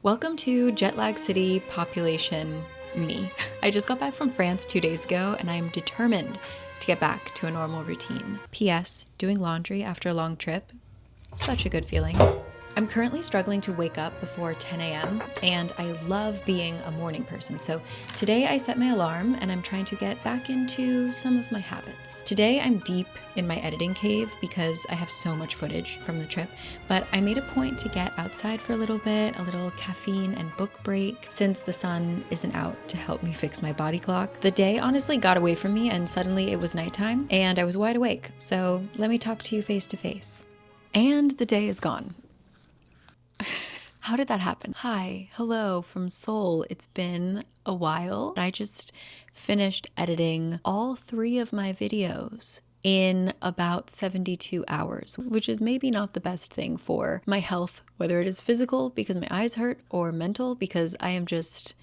Welcome to Jetlag City Population Me. I just got back from France 2 days ago and I'm determined to get back to a normal routine. P.S. Doing laundry after a long trip, such a good feeling. I'm currently struggling to wake up before 10 a.m. and I love being a morning person. So today I set my alarm and I'm trying to get back into some of my habits. Today I'm deep in my editing cave because I have so much footage from the trip, but I made a point to get outside for a little bit, a little caffeine and book break since the sun isn't out to help me fix my body clock. The day honestly got away from me and suddenly it was nighttime and I was wide awake. So let me talk to you face to face. And the day is gone. How did that happen? Hi, hello from Seoul. It's been a while. I just finished editing all 3 of my videos in about 72 hours, which is maybe not the best thing for my health, whether it is physical because my eyes hurt or mental because I am just,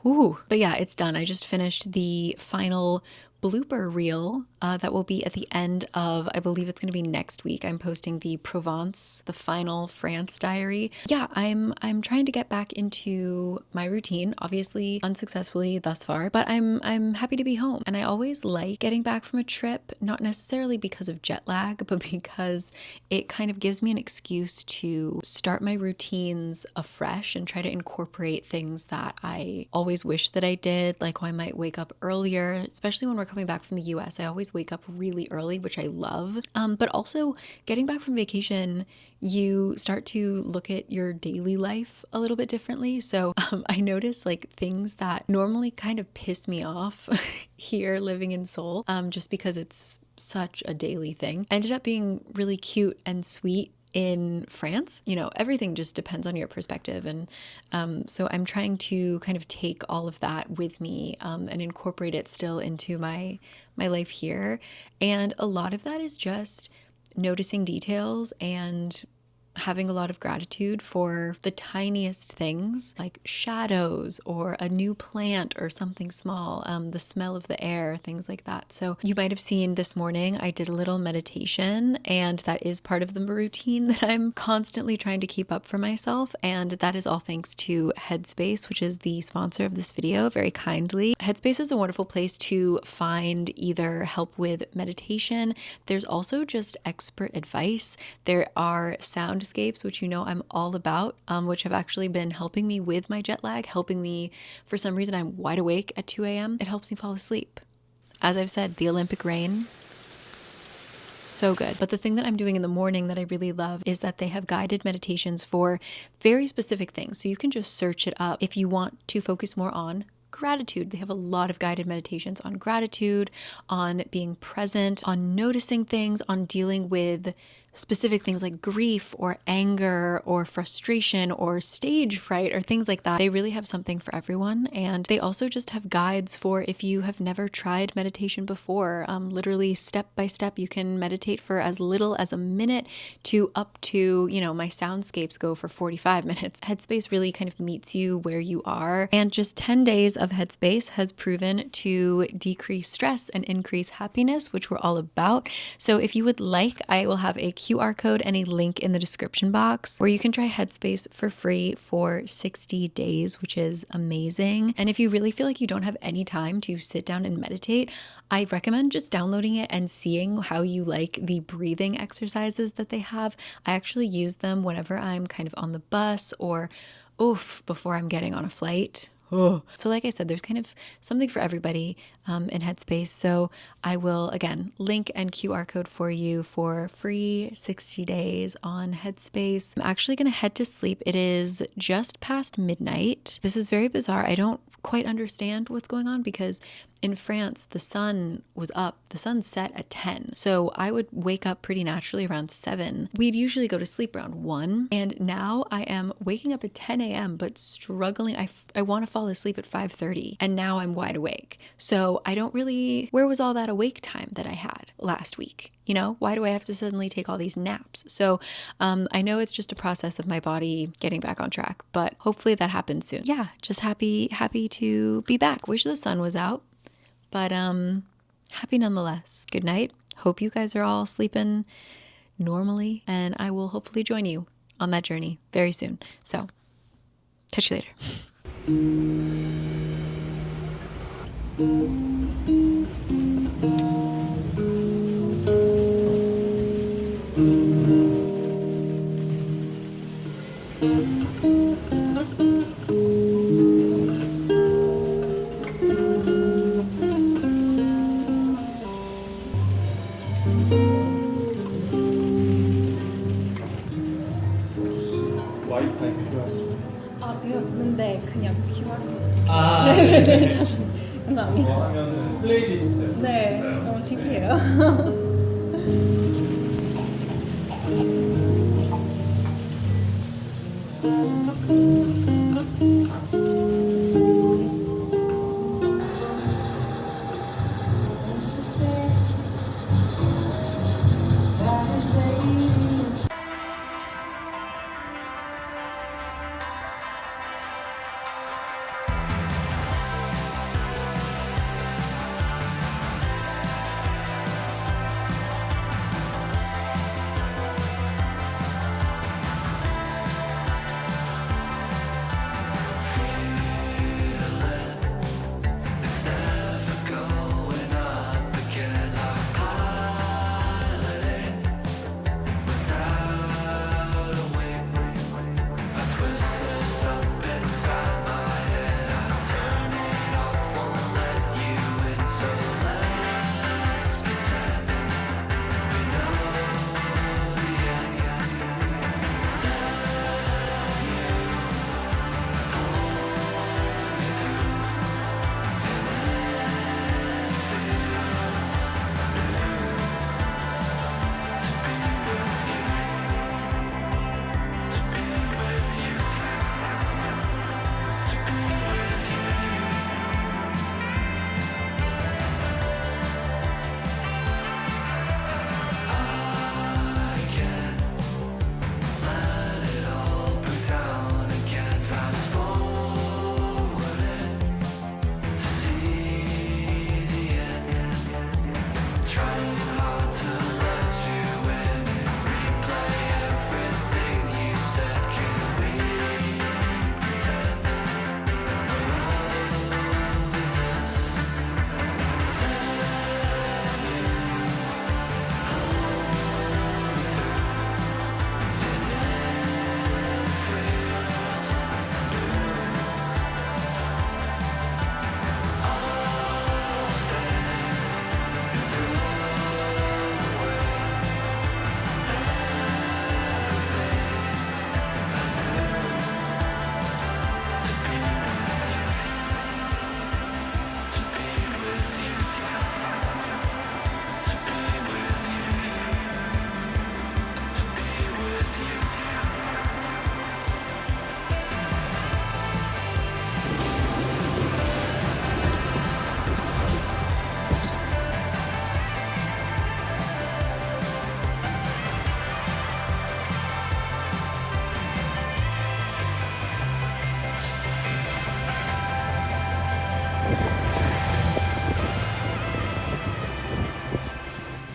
But yeah, it's done. I just finished the final blooper reel that will be at the end of, I believe it's going to be next week. I'm posting the Provence, the final France diary. Yeah, I'm trying to get back into my routine, obviously unsuccessfully thus far, but I'm happy to be home. And I always like getting back from a trip, not necessarily because of jet lag, but because it kind of gives me an excuse to start my routines afresh and try to incorporate things that I always wish that I did. Like, I might wake up earlier, especially when we're coming back from the US. I always wake up really early, which I love. But also getting back from vacation, you start to look at your daily life a little bit differently. So I notice like things that normally kind of piss me off here living in Seoul, just because it's such a daily thing, ended up being really cute and sweet in France. You know, everything just depends on your perspective. And so I'm trying to kind of take all of that with me and incorporate it still into my life here. And a lot of that is just noticing details and having a lot of gratitude for the tiniest things like shadows or a new plant or something small, the smell of the air, things like that. So you might have seen this morning I did a little meditation, and that is part of the routine that I'm constantly trying to keep up for myself. And that is all thanks to Headspace, which is the sponsor of this video, very kindly. Headspace is a wonderful place to find either help with meditation. There's also just expert advice. There are soundscapes, which you know I'm all about, which have actually been helping me with my jet lag, helping me, for some reason I'm wide awake at 2 a.m. It helps me fall asleep. As I've said, the Olympic rain, so good. But the thing that I'm doing in the morning that I really love is that they have guided meditations for very specific things. So you can just search it up if you want to focus more on gratitude. They have a lot of guided meditations on gratitude, on being present, on noticing things, on dealing with specific things like grief or anger or frustration or stage fright or things like that. They really have something for everyone. And they also just have guides for if you have never tried meditation before. Literally step by step, you can meditate for as little as a minute to up to, you know, my soundscapes go for 45 minutes. Headspace really kind of meets you where you are. And just 10 days of Headspace has proven to decrease stress and increase happiness, which we're all about. So if you would like, I will have a QR code and a link in the description box where you can try Headspace for free for 60 days, which is amazing. And if you really feel like you don't have any time to sit down and meditate, I recommend just downloading it and seeing how you like the breathing exercises that they have. I actually use them whenever I'm kind of on the bus or before I'm getting on a flight. So like I said, there's kind of something for everybody in Headspace. So I will, again, link and QR code for you for free 60 days on Headspace. I'm actually going to head to sleep. It is just past midnight. This is very bizarre. I don't quite understand what's going on because in France, the sun was up. The sun set at 10. So I would wake up pretty naturally around 7. We'd usually go to sleep around 1. And now I am waking up at 10 a.m. but struggling. I want to fall asleep at 5:30. And now I'm wide awake. So I don't really, where was all that awake time that I had last week? You know, why do I have to suddenly take all these naps? So I know it's just a process of my body getting back on track, but hopefully that happens soon. Yeah, just happy to be back. Wish the sun was out. But happy nonetheless. Good night. Hope you guys are all sleeping normally, and I will hopefully join you on that journey very soon. So Catch you later. 와이파이 필요하시죠? 근데 그냥 QR. 아, 네네네. 감사합니다. 뭐 하면은 플레이리스트 네, 있어요. 너무 신기해요.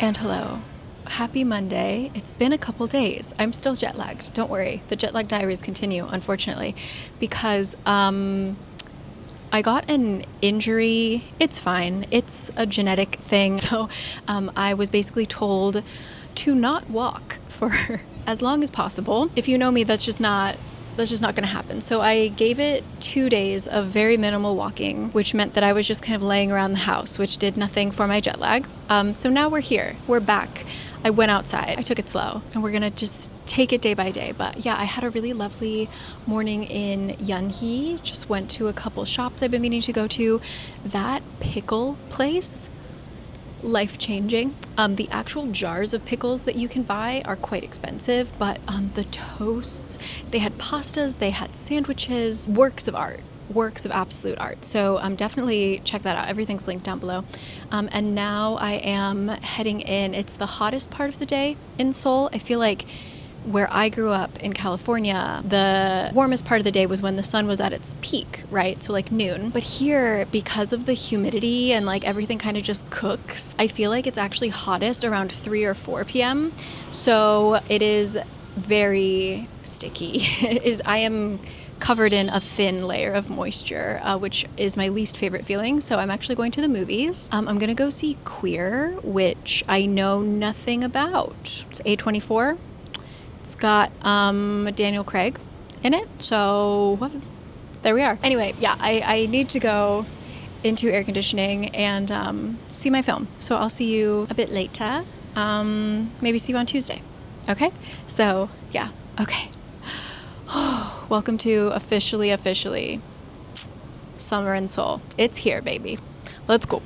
And hello. Happy Monday. It's been a couple days. I'm still jet lagged. Don't worry. The jet lag diaries continue, unfortunately, because I got an injury. It's fine. It's a genetic thing. So I was basically told to not walk for as long as possible. If you know me, that's just not going to happen. So I gave it 2 days of very minimal walking, which meant that I was just kind of laying around the house, which did nothing for my jet lag. So now we're here. We're back. I went outside. I took it slow, and we're going to just take it day by day. But yeah, I had a really lovely morning in yeonhui. Just went to a couple shops I've been meaning to go to. That pickle place, life-changing. The actual jars of pickles that you can buy are quite expensive, but the toasts, they had pastas, they had sandwiches, works of absolute art. So definitely check that out. Everything's linked down below. And now I am heading in. It's the hottest part of the day in Seoul. I feel like where I grew up in California, the warmest part of the day was when the sun was at its peak, right? So like noon. But here, because of the humidity and like everything kind of just cooks, I feel like it's actually hottest around 3 or 4 p.m. So it is very sticky. I am covered in a thin layer of moisture, which is my least favorite feeling. So I'm actually going to the movies. I'm gonna go see Queer, which I know nothing about. It's A24. It's got Daniel Craig in it, so there we are. Anyway, yeah, I need to go into air conditioning and see my film. So I'll see you a bit later. Maybe see you on Tuesday. Okay? So, yeah. Okay. Welcome to officially summer in Seoul. It's here, baby. Let's go.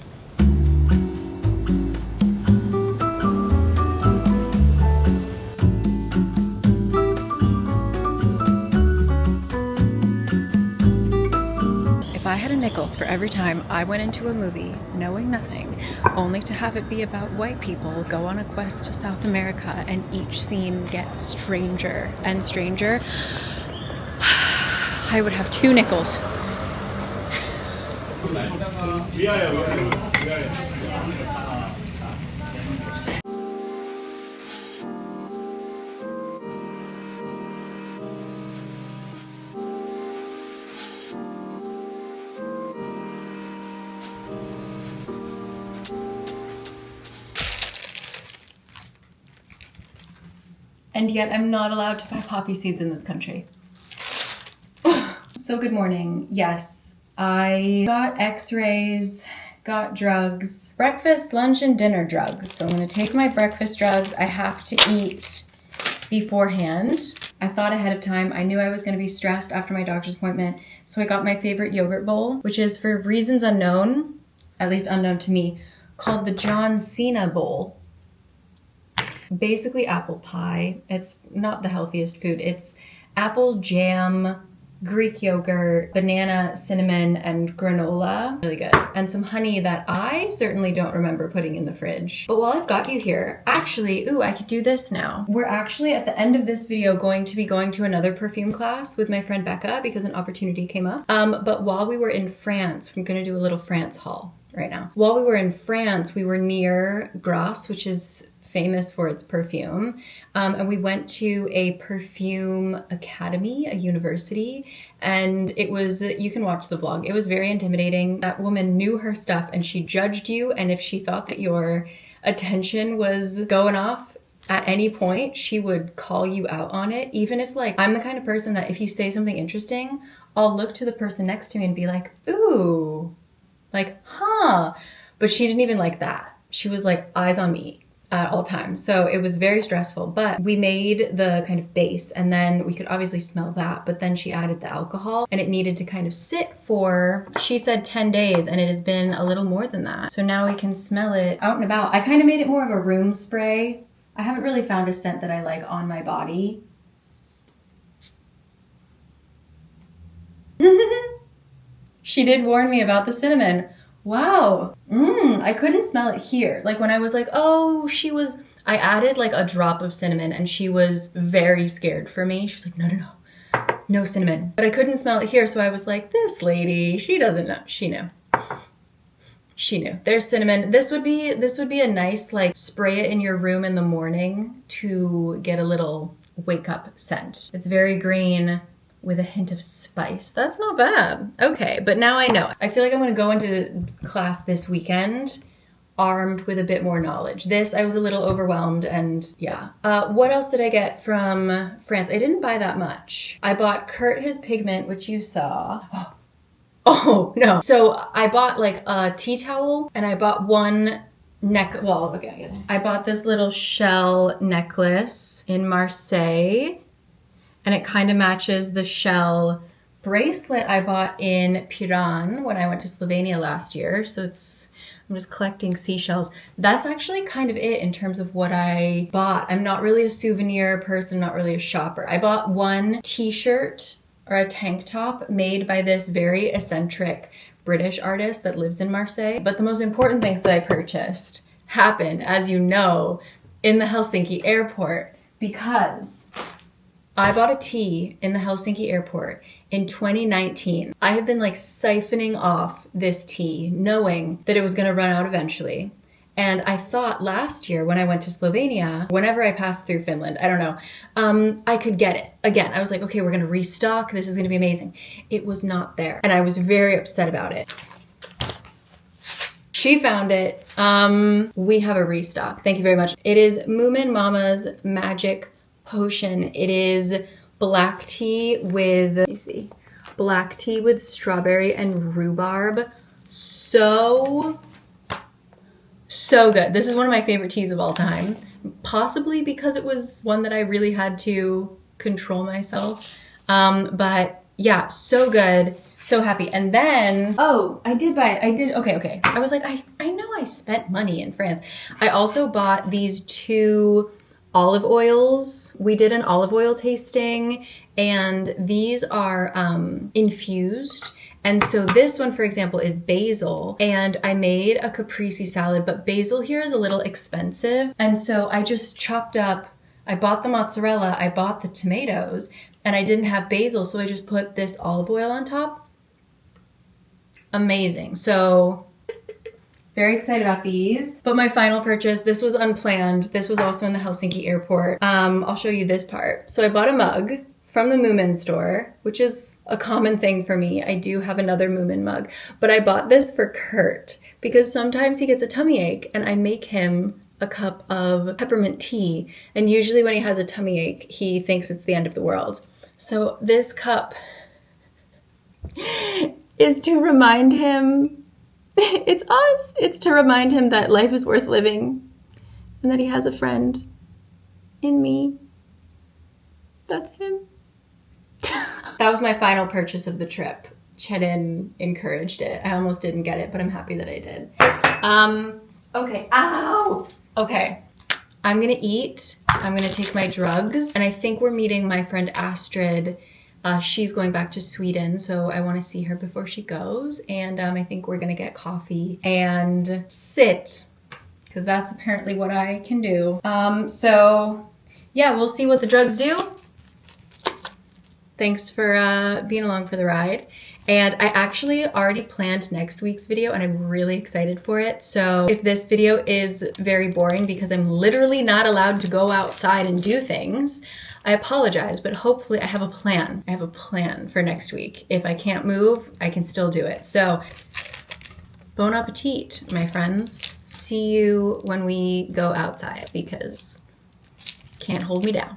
If I had a nickel for every time I went into a movie knowing nothing, only to have it be about white people go on a quest to South America and each scene gets stranger and stranger, I would have 2 nickels. And yet I'm not allowed to buy poppy seeds in this country. So good morning. Yes, I got x-rays, got drugs, breakfast, lunch, and dinner drugs. So I'm gonna take my breakfast drugs. I have to eat beforehand. I thought ahead of time. I knew I was gonna be stressed after my doctor's appointment. So I got my favorite yogurt bowl, which is for reasons unknown, at least unknown to me, called the John Cena bowl. Basically apple pie. It's not the healthiest food. It's apple jam, Greek yogurt, banana, cinnamon, and granola. Really good. And some honey that I certainly don't remember putting in the fridge. But while I've got you here, actually, I could do this now. We're actually at the end of this video going to be going to another perfume class with my friend Becca because an opportunity came up. But while we were in France, I'm gonna do a little France haul right now. While we were in France, we were near Grasse, which is famous for its perfume. And we went to a perfume academy, a university, and it was, you can watch the vlog. It was very intimidating. That woman knew her stuff and she judged you. And if she thought that your attention was going off at any point, she would call you out on it. Even if I'm the kind of person that if you say something interesting, I'll look to the person next to me and be like, ooh, huh. But she didn't even like that. She was like eyes on me at all times. So it was very stressful, but we made the kind of base and then we could obviously smell that, but then she added the alcohol and it needed to kind of sit for, she said 10 days and it has been a little more than that. So now we can smell it out and about. I kind of made it more of a room spray. I haven't really found a scent that I like on my body. She did warn me about the cinnamon. Wow. I couldn't smell it here. When I was like, oh, I added a drop of cinnamon and she was very scared for me. She was like, no cinnamon. But I couldn't smell it here. So I was like, this lady, she doesn't know. She knew. She knew. There's cinnamon. This would be a nice, spray it in your room in the morning to get a little wake up scent. It's very green with a hint of spice. That's not bad. Okay, but now I know. I feel like I'm gonna go into class this weekend armed with a bit more knowledge. This, I was a little overwhelmed and yeah. What else did I get from France? I didn't buy that much. I bought Kurt his pigment, which you saw. Oh, no. So I bought a tea towel and I bought one I bought this little shell necklace in Marseille. And it kind of matches the shell bracelet I bought in Piran when I went to Slovenia last year. So I'm just collecting seashells. That's actually kind of it in terms of what I bought. I'm not really a souvenir person, not really a shopper. I bought one t-shirt or a tank top made by this very eccentric British artist that lives in Marseille. But the most important things that I purchased happened, as you know, in the Helsinki airport because I bought a tea in the Helsinki airport in 2019. I have been siphoning off this tea knowing that it was gonna run out eventually. And I thought last year when I went to Slovenia, whenever I passed through Finland, I don't know, I could get it. Again, I was like, okay, we're gonna restock. This is gonna be amazing. It was not there. And I was very upset about it. She found it. We have a restock. Thank you very much. It is Moomin Mama's Magic Potion. It is black tea with, you see, black tea with strawberry and rhubarb. So good. This is one of my favorite teas of all time. Possibly because it was one that I really had to control myself. But yeah, so good. So happy. And then, oh, I did buy it. Okay. I was like, I know I spent money in France. I also bought these 2 olive oils. We did an olive oil tasting, and these are infused. And so this one, for example, is basil, and I made a caprese salad, but basil here is a little expensive. And so I just chopped up, I bought the mozzarella, I bought the tomatoes, and I didn't have basil, so I just put this olive oil on top. Amazing. So very excited about these. But my final purchase, this was unplanned. This was also in the Helsinki airport. I'll show you this part. So I bought a mug from the Moomin store, which is a common thing for me. I do have another Moomin mug, but I bought this for Kurt because sometimes he gets a tummy ache and I make him a cup of peppermint tea. And usually when he has a tummy ache, he thinks it's the end of the world. So this cup is to remind him, it's us. It's to remind him that life is worth living and that he has a friend in me. That's him. That was my final purchase of the trip. Chedin encouraged it. I almost didn't get it, but I'm happy that I did. Okay. Ow! Okay. I'm gonna eat. I'm gonna take my drugs. And I think we're meeting my friend Astrid. She's going back to Sweden, so I want to see her before she goes. And I think we're gonna get coffee and sit, because that's apparently what I can do. So yeah, we'll see what the drugs do. Thanks for being along for the ride. And I actually already planned next week's video and I'm really excited for it. So if this video is very boring because I'm literally not allowed to go outside and do things, I apologize, but hopefully I have a plan. I have a plan for next week. If I can't move, I can still do it. So bon appetit, my friends. See you when we go outside because can't hold me down.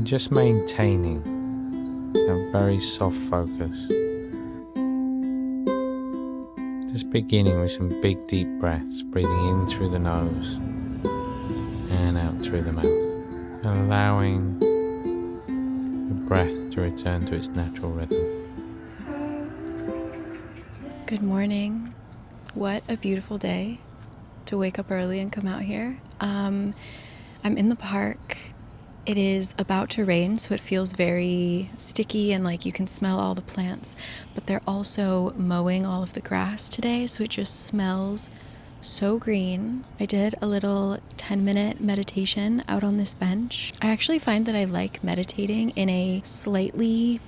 Just maintaining a very soft focus. Just beginning with some big deep breaths, breathing in through the nose and out through the mouth, allowing the breath to return to its natural rhythm. Good morning. What a beautiful day to wake up early and come out here. I'm in the park. It is about to rain, so it feels very sticky and like you can smell all the plants, but they're also mowing all of the grass today, so it just smells so green. I did a little 10-minute meditation out on this bench. I actually find that I like meditating in a slightly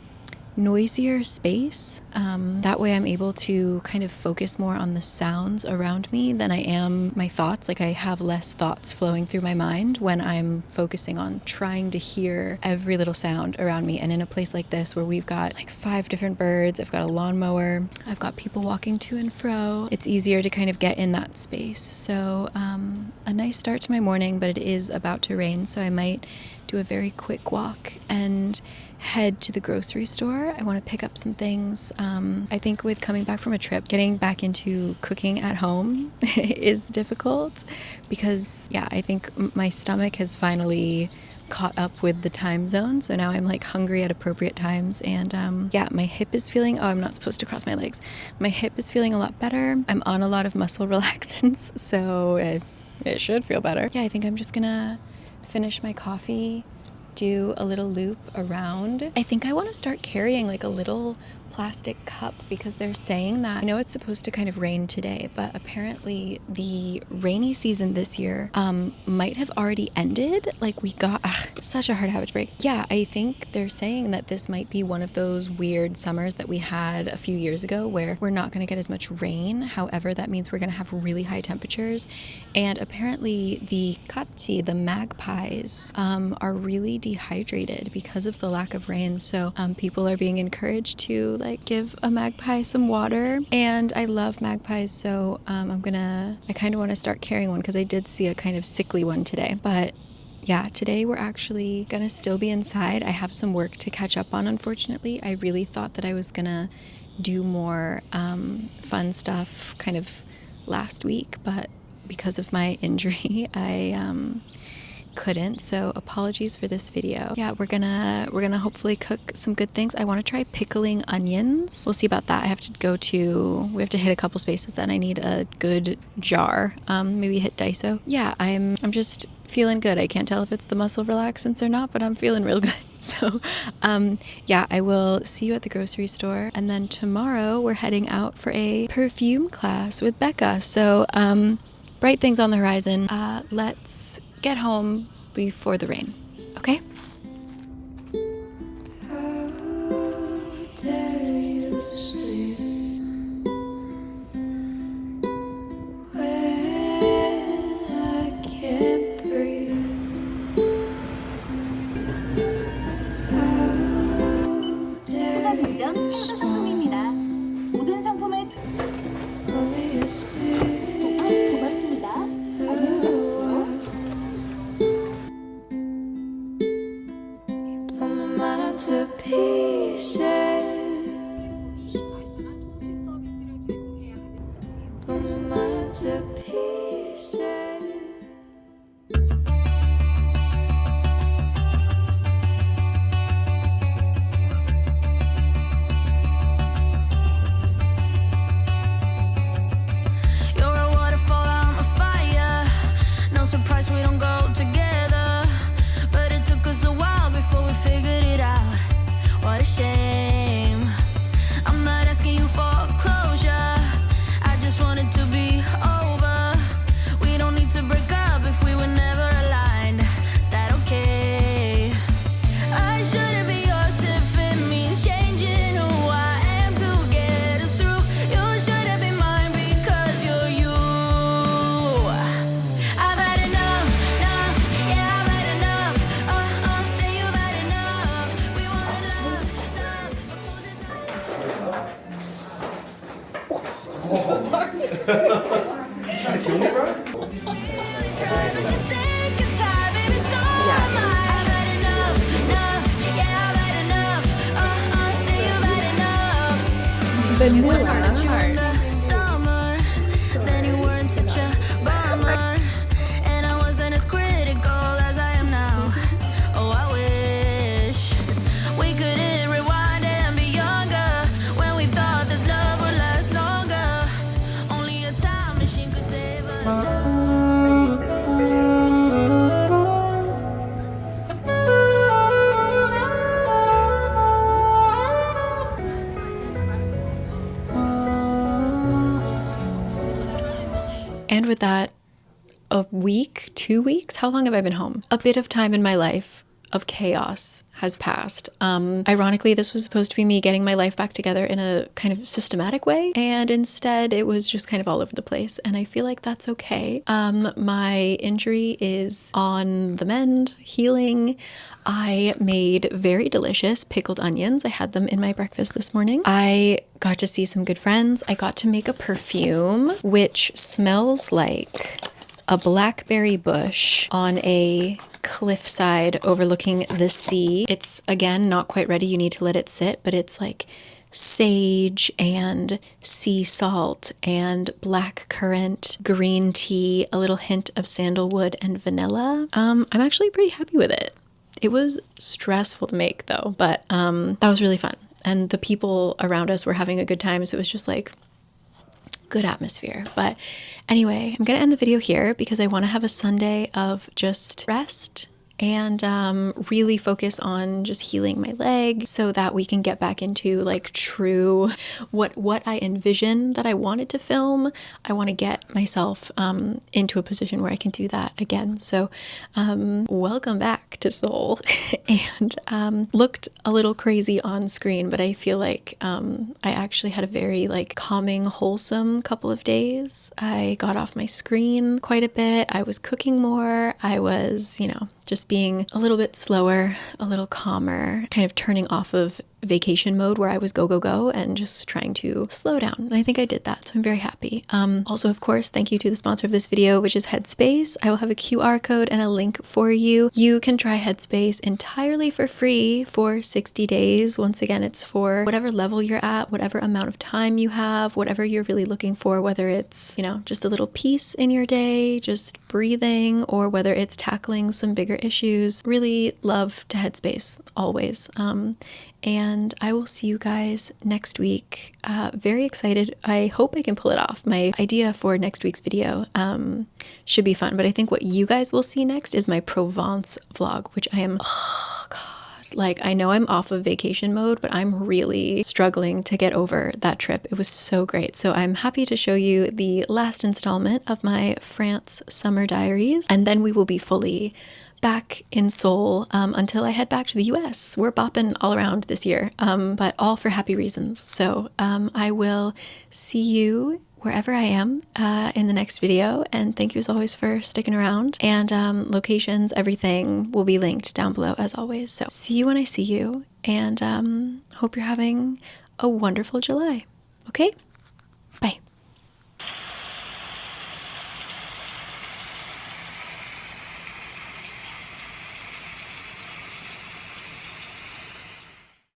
noisier space. That way I'm able to kind of focus more on the sounds around me than I am my thoughts. Like I have less thoughts flowing through my mind when I'm focusing on trying to hear every little sound around me. And in a place like this where we've got like 5 different birds, I've got a lawnmower, I've got people walking to and fro, it's easier to kind of get in that space. So a nice start to my morning, but it is about to rain, so I might do a very quick walk and head to the grocery store. I want to pick up some things. I think with coming back from a trip, getting back into cooking at home is difficult because, yeah, I think my stomach has finally caught up with the time zone. So now I'm like hungry at appropriate times. And yeah, my hip is feeling, I'm not supposed to cross my legs. My hip is feeling a lot better. I'm on a lot of muscle relaxants, so it should feel better. Yeah, I think I'm just gonna finish my coffee, do a little loop around. I think I want to start carrying like a little plastic cup because they're saying that, I know it's supposed to kind of rain today, but apparently the rainy season this year might have already ended. Like we got such a hard habit to break. Yeah, I think they're saying that this might be one of those weird summers that we had a few years ago where we're not going to get as much rain. However, that means we're going to have really high temperatures. And apparently the cari, the magpies, are really dehydrated because of the lack of rain. So people are being encouraged to like give a magpie some water, and I love magpies, so I kind of want to start carrying one because I did see a kind of sickly one today. But yeah, today we're actually gonna still be inside. I have some work to catch up on, unfortunately. I really thought that I was gonna do more fun stuff kind of last week, but because of my injury I couldn't, so apologies for this video. Yeah, we're gonna hopefully cook some good things. I want to try pickling onions. We'll see about that. We have to hit a couple spaces, then I need a good jar. Maybe hit Daiso. Yeah, I'm just feeling good. I can't tell if it's the muscle relaxants or not, but I'm feeling real good. So yeah, I will see you at the grocery store, and then tomorrow we're heading out for a perfume class with Becca. So bright things on the horizon. Let's get home before the rain, okay? How dare you sleep when I can't breathe? How dare you smile? 모든 상품을 For me it's been 고맙습니다. blow my mind to pieces. Blow my mind to pieces. You're a waterfall, I'm a fire. No surprise we don't go together, but it took us a while before we figured it out. What a shame. I'm not asking you for closure, I just want it to be over. We don't need to break up if we were never aligned. Is that okay? I shouldn't be yours if it means changing who I am to get us through. You shouldn't be mine because you're you. I've had enough, yeah, I've had enough. Say you've had enough. We wanted love, but fools is not. Really try, but you're sick and tired, baby, so am I. I've had enough, yeah, I've had enough. Say you've had enough. In the summer, then you weren't such a bummer, and I wasn't as critical as I am now. Oh, I wish we could hit rewind and be younger when we thought this love would last longer. Only a time machine could save us. And with that, a week, 2 weeks, how long have I been home? A bit of time in my life of chaos has passed. Ironically, this was supposed to be me getting my life back together in a kind of systematic way, and instead it was just kind of all over the place, and I feel like that's okay. My injury is on the mend, healing. I made very delicious pickled onions. I had them in my breakfast this morning. I got to see some good friends. I got to make a perfume which smells like a blackberry bush on a cliffside overlooking the sea. It's, again, not quite ready. You need to let it sit, but it's like sage and sea salt and black currant, green tea, a little hint of sandalwood and vanilla. I'm actually pretty happy with it. It was stressful to make though, but that was really fun. And the people around us were having a good time, so it was just like good atmosphere. But anyway, I'm gonna end the video here because I want to have a Sunday of just rest and really focus on just healing my leg so that we can get back into like true what I envision that I wanted to film. I want to get myself into a position where I can do that again. So welcome back to Seoul. And looked a little crazy on screen, but I feel like I actually had a very like calming, wholesome couple of days. I got off my screen quite a bit. I was cooking more. I was, you know, just being a little bit slower, a little calmer, kind of turning off of vacation mode where I was go, go, go and just trying to slow down. And I think I did that, so I'm very happy. Also, of course, thank you to the sponsor of this video, which is Headspace. I will have a QR code and a link for you. You can try Headspace entirely for free for 60 days. Once again, it's for whatever level you're at, whatever amount of time you have, whatever you're really looking for, whether it's, you know, just a little peace in your day, just breathing, or whether it's tackling some bigger issues. Really love to Headspace, always. And I will see you guys next week. Very excited. I hope I can pull it off. My idea for next week's video should be fun, but I think what you guys will see next is my Provence vlog, which I am, oh God, like I know I'm off of vacation mode, but I'm really struggling to get over that trip. It was so great. So I'm happy to show you the last installment of my France summer diaries, and then we will be fully back in Seoul until I head back to the US. We're bopping all around this year, but all for happy reasons. So I will see you wherever I am in the next video, and thank you as always for sticking around. And locations, everything will be linked down below as always. So see you when I see you, and hope you're having a wonderful July. Okay?